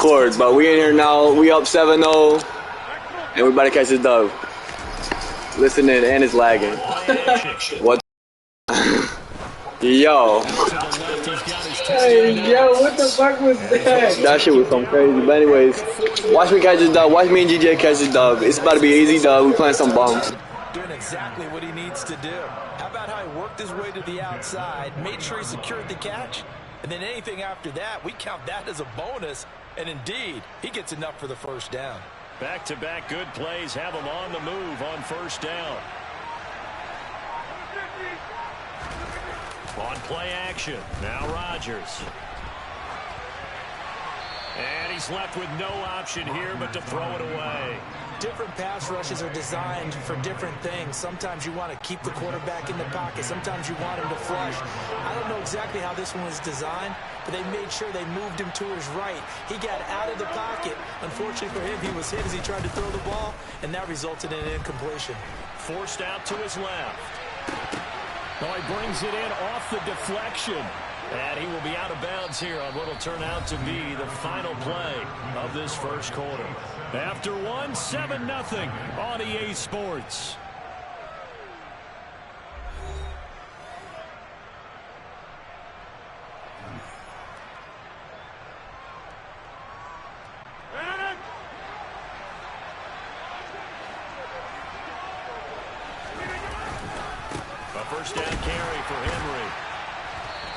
court, but we in here now. We up 7-0, and we about to catch this dub. Listen in, and it's lagging. What? Yo. Hey, yo, what the fuck was that? That shit was some crazy. But anyways, watch me catch this dub. Watch me and GJ catch this dub. It's about to be an easy dub. We playing some bums. Doing exactly what he needs to do. How about how he worked his way to the outside, made sure he secured the catch, and then anything after that, we count that as a bonus. And indeed, he gets enough for the first down. Back-to-back good plays have him on the move on first down. On play action, now Rodgers. And he's left with no option here but to throw it away. Different pass rushes are designed for different things. Sometimes you want to keep the quarterback in the pocket. Sometimes you want him to flush. I don't know exactly how this one was designed, but they made sure they moved him to his right. He got out of the pocket. Unfortunately for him, he was hit as he tried to throw the ball, and that resulted in an incompletion. Forced out to his left. Oh, he brings it in off the deflection. And he will be out of bounds here on what will turn out to be the final play of this first quarter. After one, 7-0 on EA Sports. A first down carry for Henry.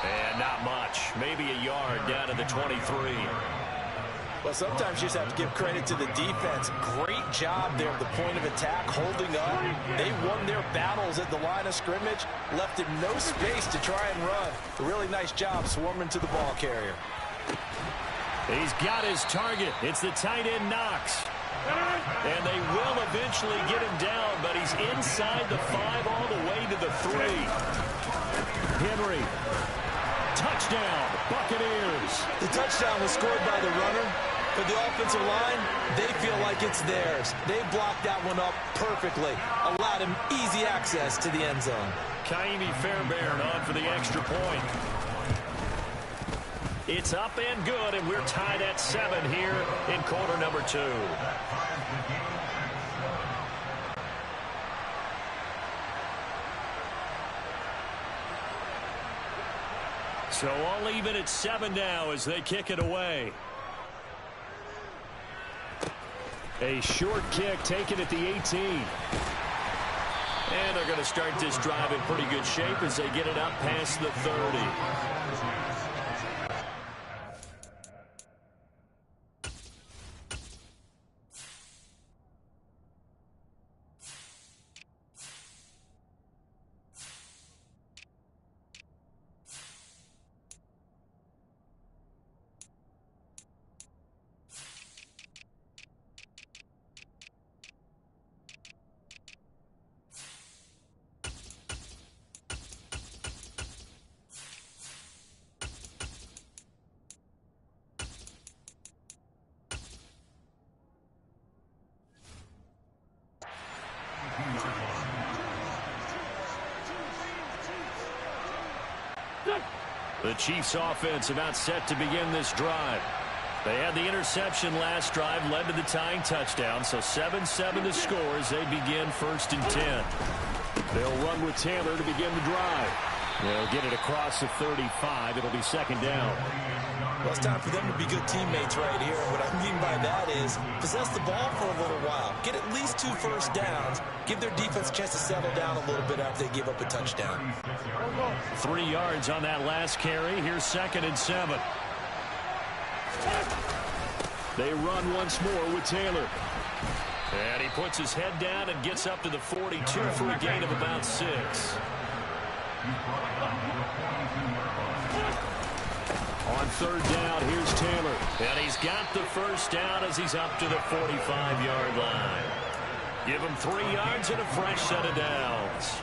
And not much. Maybe a yard down to the 23. Well, sometimes you just have to give credit to the defense. Great job there at the point of attack, holding up. They won their battles at the line of scrimmage, left him no space to try and run. A really nice job swarming to the ball carrier. He's got his target. It's the tight end Knox. And they will eventually get him down, but he's inside the 5 all the way to the 3. Henry. Touchdown, Buccaneers. The touchdown was scored by the runner. For the offensive line, they feel like it's theirs. They blocked that one up perfectly. Allowed him easy access to the end zone. Kaimi Fairbairn on for the extra point. It's up and good, and we're tied at 7 here in quarter number 2. So all even at 7 now as they kick it away. A short kick taken at the 18. And they're going to start this drive in pretty good shape as they get it up past the 30. The Chiefs offense about set to begin this drive. They had the interception last drive, led to the tying touchdown, so 7-7 the score as they begin 1st and 10. They'll run with Taylor to begin the drive. They'll get it across the 35. It'll be 2nd down. Well, it's time for them to be good teammates right here. What I mean by that is possess the ball for a little while. Get at least 2 first downs. Give their defense a chance to settle down a little bit after they give up a touchdown. 3 yards on that last carry. Here's 2nd and 7. They run once more with Taylor. And he puts his head down and gets up to the 42 for a gain of about 6. On 3rd down, here's Taylor. And he's got the first down as he's up to the 45-yard line. Give him 3 yards and a fresh set of downs.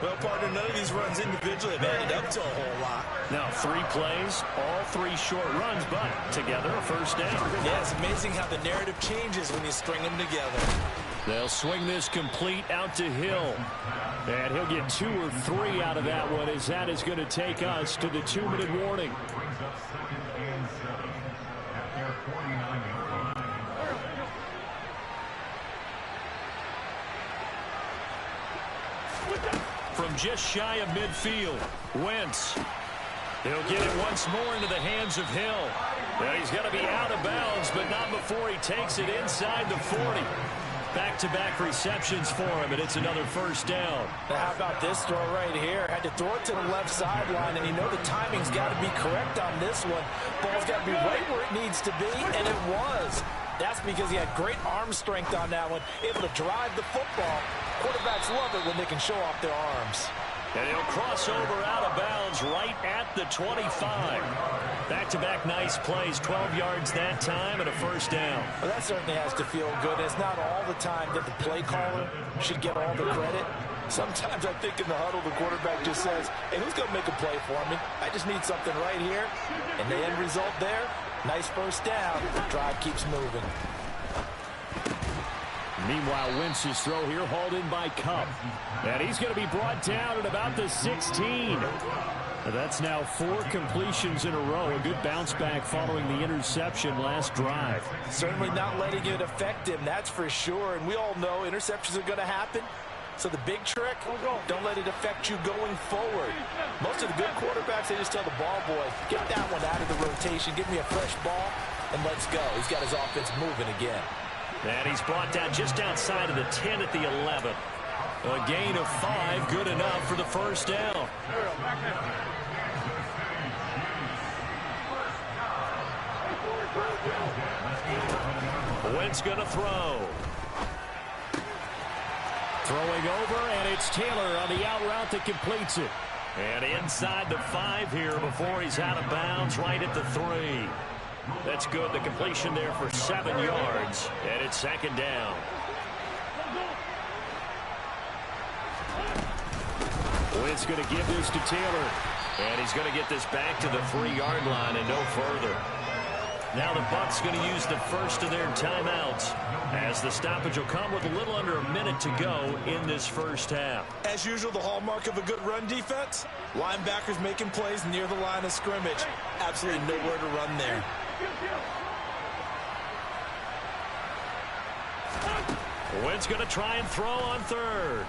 Well, partner, none of these runs individually have added up to a whole lot. Now 3 plays, all 3 short runs, but together a first down. Yeah, it's amazing how the narrative changes when you string them together. They'll swing this complete out to Hill. And he'll get 2 or 3 out of that one as that is going to take us to the 2-minute warning. from just shy of midfield. Wentz. He'll get it once more into the hands of Hill. Now he's going to be out of bounds, but not before he takes it inside the 40. Back-to-back receptions for him, and it's another first down. Now how about this throw right here? Had to throw it to the left sideline, and you know the timing's got to be correct on this one. Ball's got to be right where it needs to be, and it was. That's because he had great arm strength on that one, able to drive the football. Quarterbacks love it when they can show off their arms. And he'll cross over out of bounds right at the 25. Back-to-back nice plays, 12 yards that time and a first down. Well, that certainly has to feel good. It's not all the time that the play caller should get all the credit. Sometimes I think in the huddle, the quarterback just says, hey, who's going to make a play for me? I just need something right here. And the end result there, nice first down. The drive keeps moving. Meanwhile, Wentz's throw here hauled in by Cup. And he's going to be brought down at about the 16. That's now 4 completions in a row. A good bounce back following the interception last drive. Certainly not letting it affect him, that's for sure. And we all know interceptions are going to happen. So the big trick, don't let it affect you going forward. Most of the good quarterbacks, they just tell the ball boy, get that one out of the rotation, give me a fresh ball, and let's go. He's got his offense moving again. And he's brought down just outside of the 10 at the 11. A gain of 5, good enough for the first down. Wentz going to throw. Throwing over, and it's Taylor on the out route that completes it. And inside the 5 here before he's out of bounds, right at the 3. That's good. The completion there for 7 yards, and it's second down. Wentz going to give this to Taylor, and he's going to get this back to the 3-yard line and no further. Now the Bucs going to use the first of their timeouts, as the stoppage will come with a little under a minute to go in this first half. As usual, the hallmark of a good run defense, linebackers making plays near the line of scrimmage. Absolutely nowhere to run there. Wentz going to try and throw on third.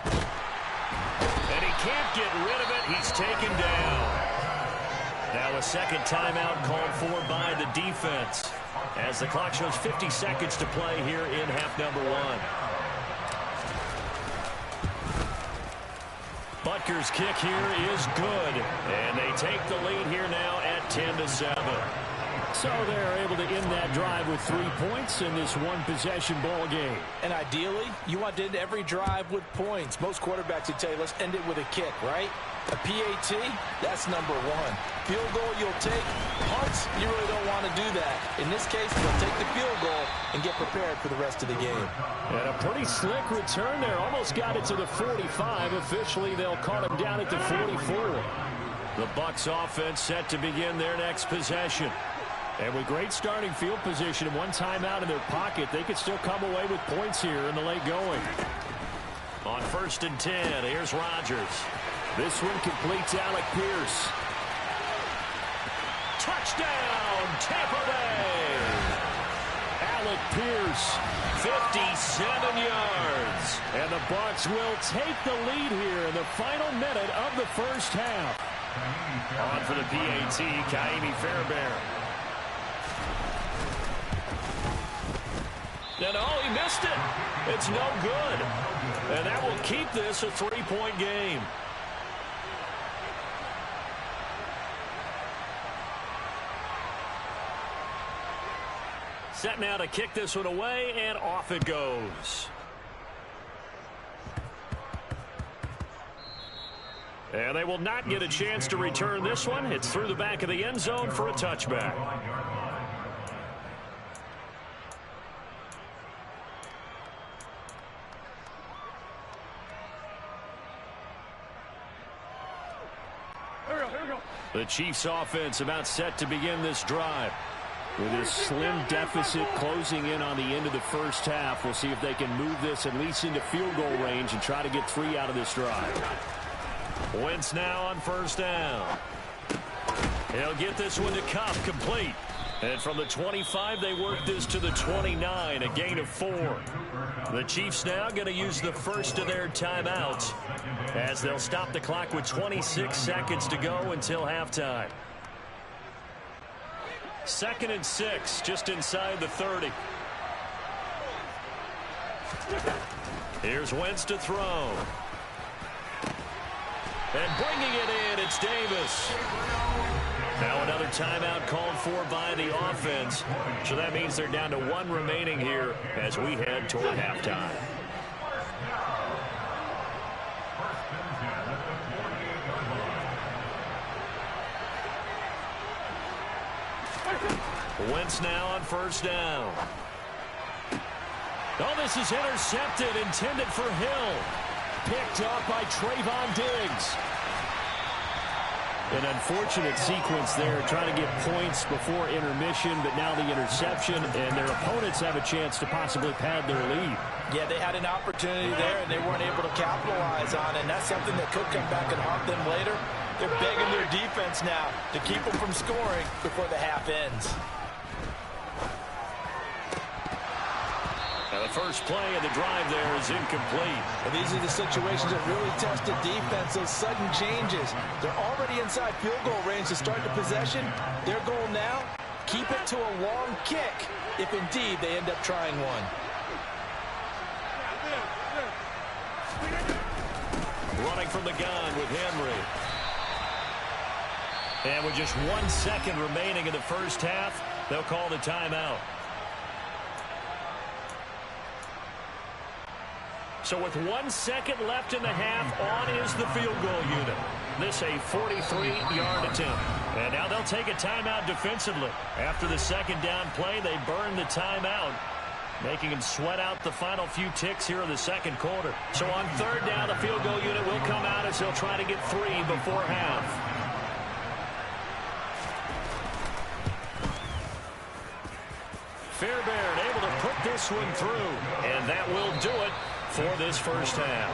And he can't get rid of it. He's taken down. Now a second timeout called for by the defense, as the clock shows 50 seconds to play here in half number 1. Butker's kick here is good, and they take the lead here now at 10-7. So they're able to end that drive with 3 points in this one-possession ball game. And ideally, you want to end every drive with points. Most quarterbacks would tell you, let's end it with a kick, right? A PAT, that's number 1. Field goal you'll take. Punts, you really don't want to do that. In this case, they'll take the field goal and get prepared for the rest of the game. And a pretty slick return there. Almost got it to the 45. Officially, they'll call him down at the 44. The Bucs offense set to begin their next possession. And with great starting field position and one timeout in their pocket, they could still come away with points here in the late going. On 1st and 10, here's Rodgers. This one completes Alec Pierce. Touchdown, Tampa Bay! Alec Pierce, 57 yards. And the Bucs will take the lead here in the final minute of the first half. On for the PAT, Kaimi Fairbairn. And oh, he missed it. It's no good. And that will keep this a 3-point game. Set now to kick this one away, and off it goes. And they will not get a chance to return this one. It's through the back of the end zone for a touchback. The Chiefs offense about set to begin this drive. With a slim deficit closing in on the end of the first half, we'll see if they can move this at least into field goal range and try to get 3 out of this drive. Wentz now on first down. He'll get this one to Cup, complete. And from the 25, they work this to the 29, a gain of 4. The Chiefs now going to use the first of their timeouts as they'll stop the clock with 26 seconds to go until halftime. 2nd and 6, just inside the 30. Here's Wentz to throw. And bringing it in, it's Davis. Now another timeout called for by the offense. So that means they're down to 1 remaining here as we head toward halftime. Wentz now on 1st down. Oh, this is intercepted, intended for Hill. Picked up by Trayvon Diggs. An unfortunate sequence there, trying to get points before intermission, but now the interception, and their opponents have a chance to possibly pad their lead. Yeah, they had an opportunity there, and they weren't able to capitalize on it, and that's something that could come back and haunt them later. They're begging their defense now to keep them from scoring before the half ends. Now the first play of the drive there is incomplete. And these are the situations that really test the defense, those sudden changes. They're already inside field goal range to start the possession. Their goal now, keep it to a long kick, if indeed they end up trying one. Running from the gun with Henry. And with just 1 second remaining in the first half, they'll call the timeout. So with 1 second left in the half, on is the field goal unit. This a 43-yard attempt. And now they'll take a timeout defensively. After the 2nd down play, they burn the timeout, making them sweat out the final few ticks here in the 2nd quarter. So on 3rd down, the field goal unit will come out as they'll try to get 3 before half. Fairbairn able to put this one through, and that will do it for this first half.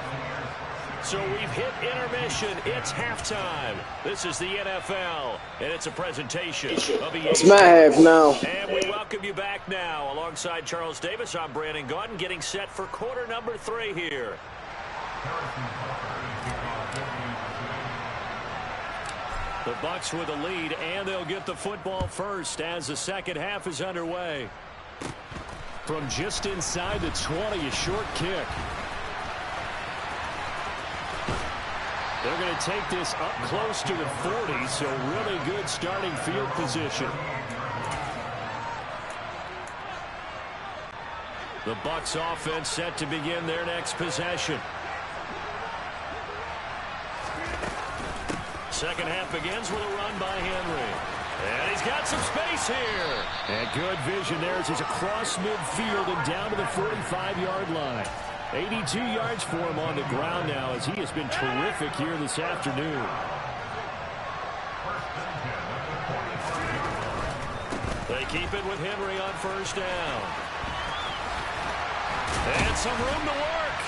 So we've hit intermission. It's halftime. This is the NFL, and it's a presentation of EA. It's my half now. And we welcome you back now. Alongside Charles Davis, I'm Brandon Gaudin, getting set for quarter number 3 here. The Bucs with a lead, and they'll get the football first as the 2nd half is underway. From just inside the 20, a short kick. They're going to take this up close to the 40, so really good starting field position. The Bucs offense set to begin their next possession. 2nd half begins with a run by Henry. And he's got some space here. And good vision there as he's across midfield and down to the 45-yard line. 82 yards for him on the ground now as he has been terrific here this afternoon. They keep it with Henry on 1st down. And some room to work.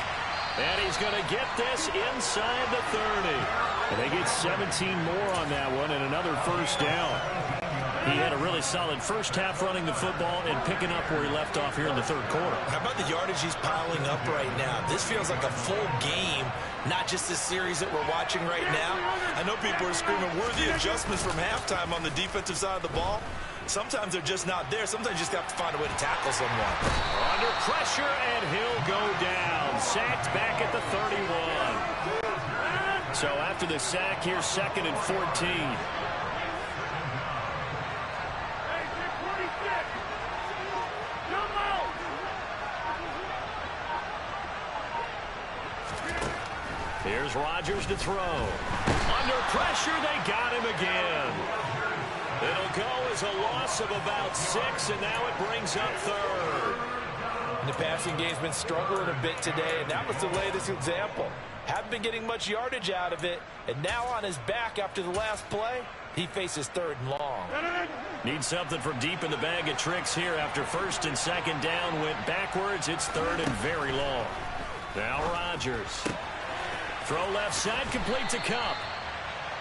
And he's going to get this inside the 30. And they get 17 more on that one and another 1st down. He had a really solid first half running the football and picking up where he left off here in the 3rd quarter. How about the yardage he's piling up right now? This feels like a full game, not just this series that we're watching right now. I know people are screaming worthy adjustments from halftime on the defensive side of the ball. Sometimes they're just not there. Sometimes you just have to find a way to tackle someone. Under pressure, and he'll go down. Sacked back at the 31. So after the sack, here's 2nd and 14. Here's Rodgers to throw. Under pressure, they got him again. It'll go as a loss of about 6, and now it brings up 3rd. The passing game's been struggling a bit today, and that was the latest example. Haven't been getting much yardage out of it, and now on his back after the last play, he faces 3rd and long. Need something from deep in the bag of tricks here after 1st and 2nd down went backwards. It's 3rd and very long. Now Rodgers. Throw left side, complete to Cup.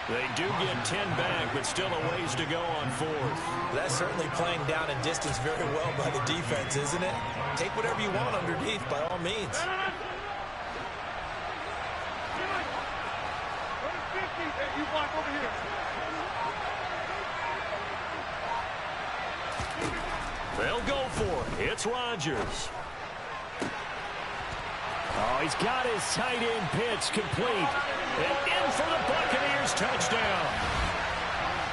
They do get 10 back, but still a ways to go on fourth. That's certainly playing down in distance very well by the defense, isn't it? Take whatever you want underneath, by all means. They'll go for it. It's Rodgers. Oh, he's got his tight end pitch complete. And in for the Buccaneers touchdown.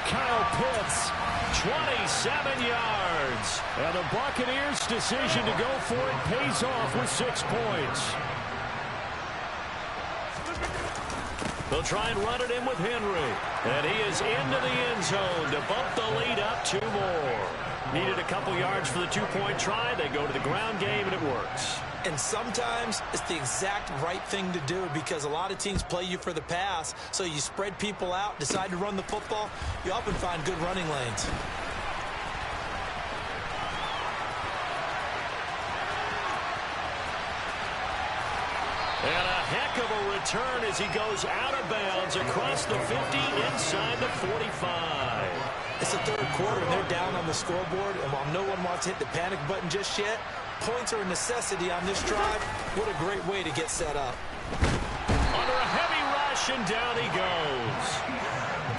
Kyle Pitts, 27 yards. And the Buccaneers' decision to go for it pays off with 6 points. They'll try and run it in with Henry. And he is into the end zone to bump the lead up 2 more. Needed a couple yards for the 2-point try. They go to the ground game, and it works. And sometimes it's the exact right thing to do because a lot of teams play you for the pass. So you spread people out, decide to run the football. You often find good running lanes. And a heck of a return as he goes out of bounds across the 50 inside the 45. It's the third quarter, and they're down on the scoreboard. And while no one wants to hit the panic button just yet, points are a necessity on this drive. What a great way to get set up. Under a heavy rush, and down he goes.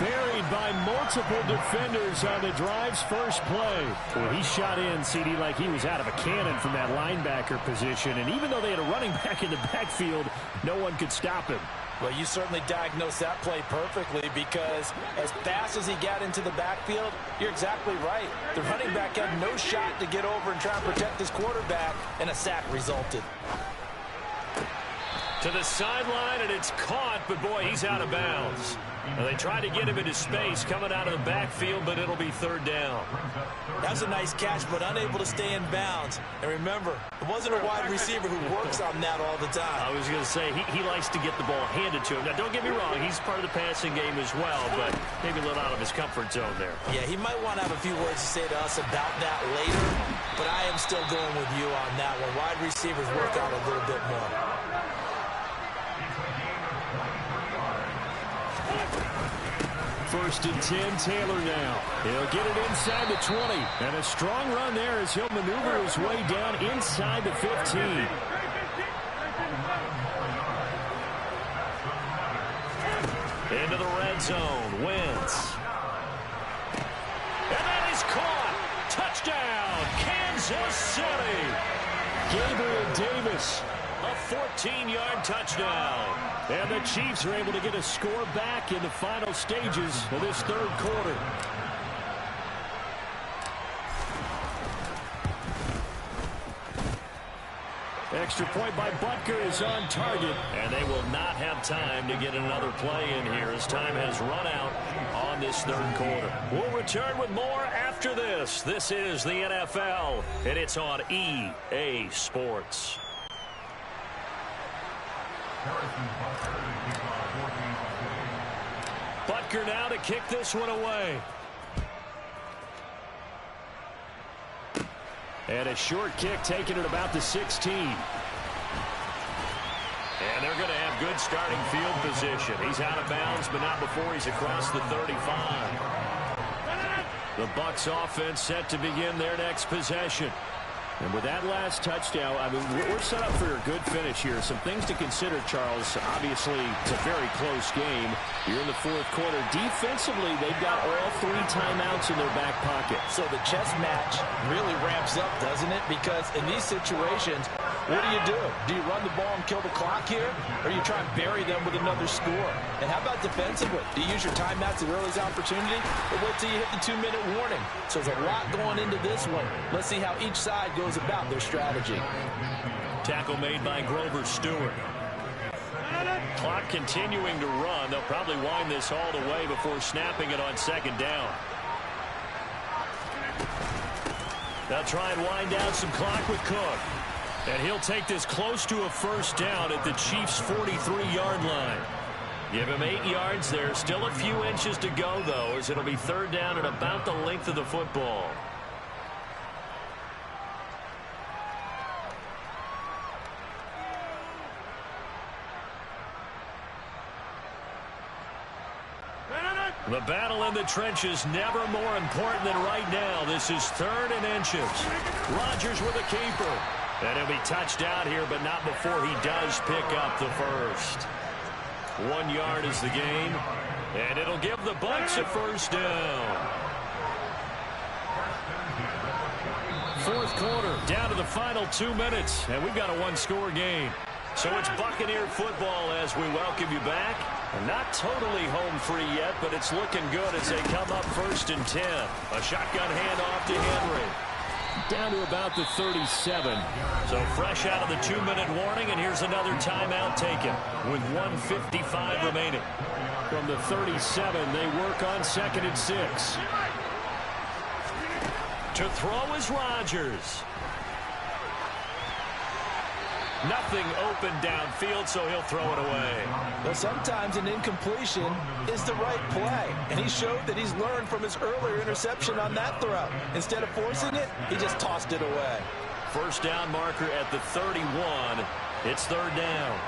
Buried by multiple defenders on the drive's first play. Well, he shot in, CD, like he was out of a cannon from that linebacker position. And even though they had a running back in the backfield, no one could stop him. Well, you certainly diagnosed that play perfectly because as fast as he got into the backfield, you're exactly right. The running back had no shot to get over and try and protect his quarterback, and a sack resulted. To the sideline, and it's caught, but boy, he's out of bounds. Well, they tried to get him into space coming out of the backfield, but it'll be third down. That was a nice catch, but unable to stay in bounds. And remember, it wasn't a wide receiver who works on that all the time. I was going to say, he likes to get the ball handed to him. Now, don't get me wrong, he's part of the passing game as well, but maybe a little out of his comfort zone there. Yeah, he might want to have a few words to say to us about that later, but I am still going with you on that one. Wide receivers work out a little bit more. First and 10, Taylor now. He'll get it inside the 20. And a strong run there as he'll maneuver his way down inside the 15. Into the red zone. Wentz. And that is caught. Touchdown, Kansas City. Gabriel Davis. A 14-yard touchdown. And the Chiefs are able to get a score back in the final stages of this third quarter. Extra point by Butker is on target. And they will not have time to get another play in here as time has run out on this third quarter. We'll return with more after this. This is the NFL, and it's on EA Sports. Butker now to kick this one away. And a short kick taken at about the 16. And they're going to have good starting field position. He's out of bounds, but not before he's across the 35. The Bucs offense set to begin their next possession. And with that last touchdown, I mean, we're set up for a good finish here. Some things to consider, Charles. Obviously, it's a very close game. You're in the fourth quarter. Defensively, they've got all 3 timeouts in their back pocket. So the chess match really ramps up, doesn't it? Because in these situations, what do? Do you run the ball and kill the clock here? Or you try and bury them with another score? And how about defensively? Do you use your timeouts at earliest opportunity? Or wait till you hit the 2-minute warning? So there's a lot going into this one. Let's see how each side goes about their strategy. Tackle made by Grover Stewart. Clock continuing to run. They'll probably wind this all the way before snapping it on second down. They'll try and wind down some clock with Cook. And he'll take this close to a first down at the Chiefs' 43-yard line. Give him 8 yards there. Still a few inches to go, though, as it'll be third down at about the length of the football. The battle in the trenches never more important than right now. This is 3rd and inches. Rodgers with a keeper. And he'll be touched out here, but not before he does pick up the first. 1 yard is the gain. And it'll give the Bucs a first down. 4th quarter, down to the final 2 minutes. And we've got a one-score game. So it's Buccaneer football as we welcome you back. Not totally home free yet, but it's looking good as they come up 1st and 10. A shotgun handoff to Henry. Down to about the 37. So fresh out of the 2-minute warning, and here's another timeout taken with 1:55 remaining. From the 37, they work on 2nd and 6. To throw is Rodgers. Nothing open downfield, so he'll throw it away. Well, sometimes an incompletion is the right play, and he showed that he's learned from his earlier interception on that throw. Instead of forcing it, he just tossed it away. First down marker at the 31. It's 3rd down.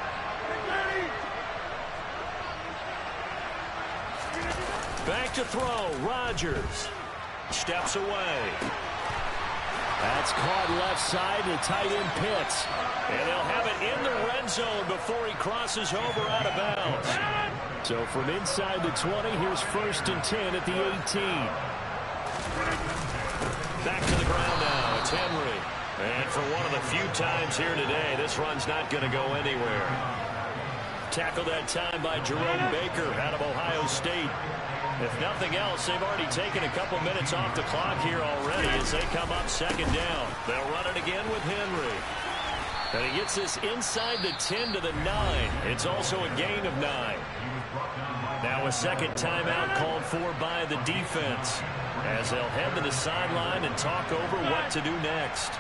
Back to throw. Rodgers steps away. That's caught left side to tight end Pitts. And they'll have it in the red zone before he crosses over out of bounds. So from inside the 20, here's 1st and 10 at the 18. Back to the ground now. It's Henry. And for one of the few times here today, this run's not going to go anywhere. Tackled that time by Jerome Baker out of Ohio State. If nothing else, they've already taken a couple minutes off the clock here already as they come up 2nd down. They'll run it again with Henry. And he gets this inside the 10 to the 9. It's also a gain of 9. Now a second timeout called for by the defense as they'll head to the sideline and talk over what to do next.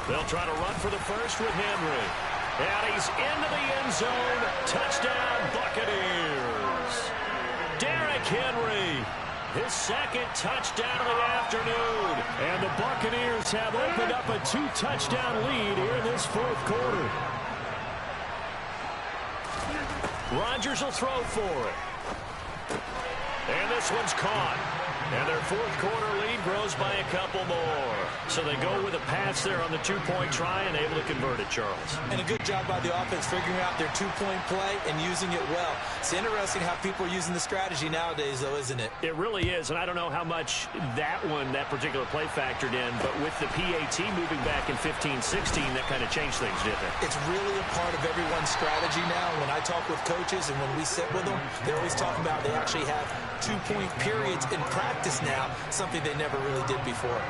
They'll try to run for the first with Henry. And he's into the end zone. Touchdown, Buccaneers. Derrick Henry, his 2nd touchdown of the afternoon. And the Buccaneers have opened up a 2-touchdown lead here in this 4th quarter. Rodgers will throw for it. And this one's caught. And their 4th quarter lead grows by a couple more. So they go with a pass there on the 2-point try and able to convert it, Charles. And a good job by the offense figuring out their 2-point play and using it well. It's interesting how people are using the strategy nowadays, though, isn't it? It really is, and I don't know how much that particular play factored in, but with the PAT moving back in 15-16, that kind of changed things, didn't it? It's really a part of everyone's strategy now. When I talk with coaches and when we sit with them, they're always talking about they actually have 2-point periods in practice now, something they never really did before.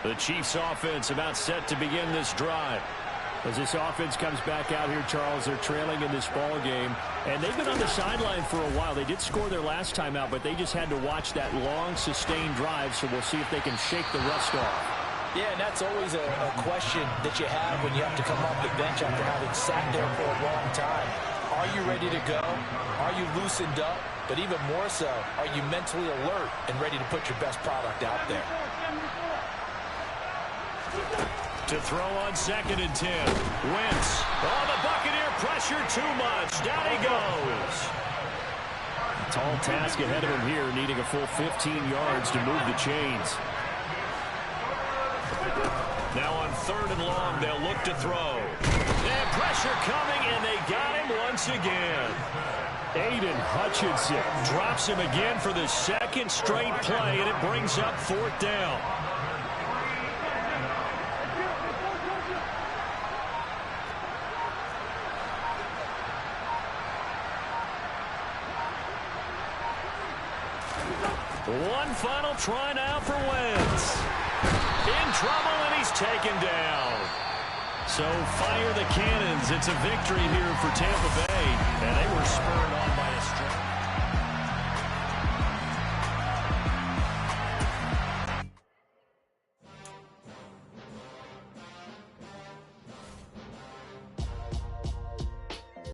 The Chiefs offense about set to begin this drive. As this offense comes back out here, Charles, they're trailing in this ball game. And they've been on the sideline for a while. They did score their last time out, but they just had to watch that long, sustained drive, so we'll see if they can shake the rust off. Yeah, and that's always a question that you have when you have to come off the bench after having sat there for a long time. Are you ready to go? Are you loosened up? But even more so, are you mentally alert and ready to put your best product out there? To throw on 2nd and 10. Wentz. Oh, the Buccaneer pressure too much. Down he goes. Tall task ahead of him here, needing a full 15 yards to move the chains. Now on 3rd and long, they'll look to throw. And pressure coming, and they got him once again. Aiden Hutchinson drops him again for the 2nd straight play, and it brings up 4th down. One final try now for Wentz. In trouble, and he's taken down. So fire the cannons. It's a victory here for Tampa Bay, and they were spurred on by a strong